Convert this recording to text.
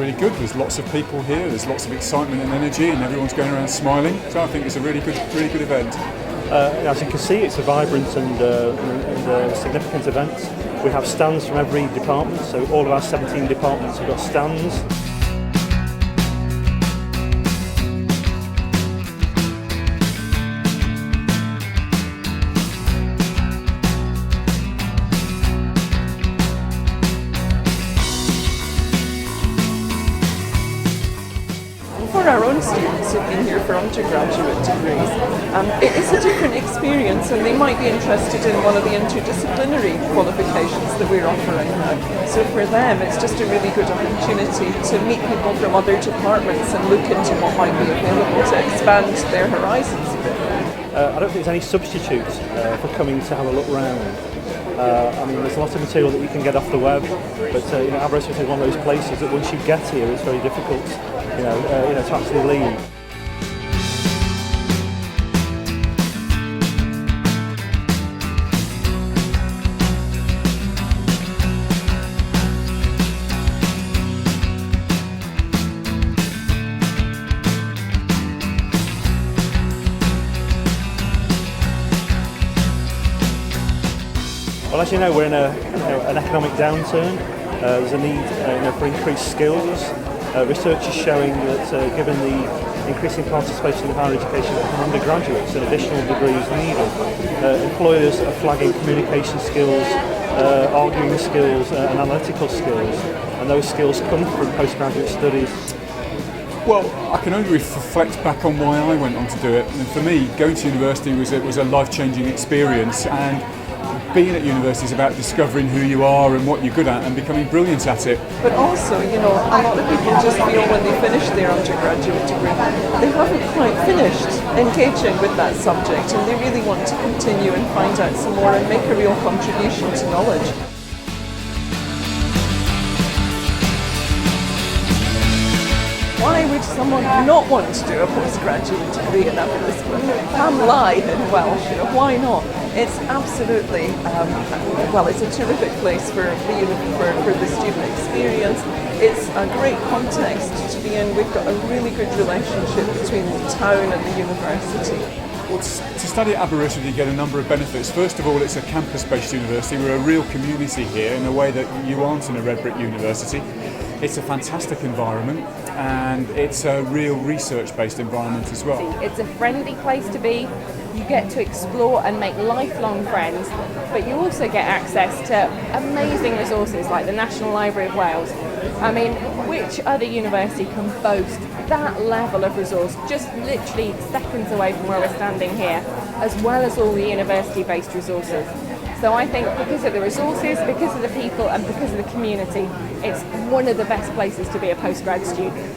really good. There's lots of people here, there's lots of excitement and energy, and everyone's going around smiling. So I think it's a really good event. As you can see, it's a vibrant and significant event. We have stands from every department, so all of our 17 departments have got stands. For our own students who've been here for undergraduate degrees, it is a different experience, and they might be interested in one of the interdisciplinary qualifications that we're offering now. So for them, it's just a really good opportunity to meet people from other departments and look into what might be available to expand their horizons a bit. I don't think there's any substitute for coming to have a look round. I mean, there's a lot of material that you can get off the web, but Aberystwyth is one of those places that once you get here, it's very difficult, to actually leave. Well, as you know, we're in an economic downturn. There's a need for increased skills. Research is showing that given the increasing participation in higher education from undergraduates, an additional degree is needed. Employers are flagging communication skills, arguing skills and analytical skills, and those skills come from postgraduate studies. Well, I can only reflect back on why I went on to do it. And for me, going to university was a life-changing experience, and being at university is about discovering who you are and what you're good at and becoming brilliant at it. But also, a lot of people just feel when they finish their undergraduate degree, they haven't quite finished engaging with that subject, and they really want to continue and find out some more and make a real contribution to knowledge. Why would someone not want to do a postgraduate degree in Aberystwyth? Pam lie in Welsh, why not? It's absolutely, it's a terrific place for the student experience. It's a great context to be in. We've got a really good relationship between the town and the university. Well, to study at Aberystwyth, you get a number of benefits. First of all, it's a campus-based university. We're a real community here in a way that you aren't in a red brick university. It's a fantastic environment, and it's a real research-based environment as well. It's a friendly place to be. You get to explore and make lifelong friends, but you also get access to amazing resources like the National Library of Wales. I mean, which other university can boast that level of resource just literally seconds away from where we're standing here, as well as all the university-based resources? So I think because of the resources, because of the people, and because of the community, it's one of the best places to be a postgrad student.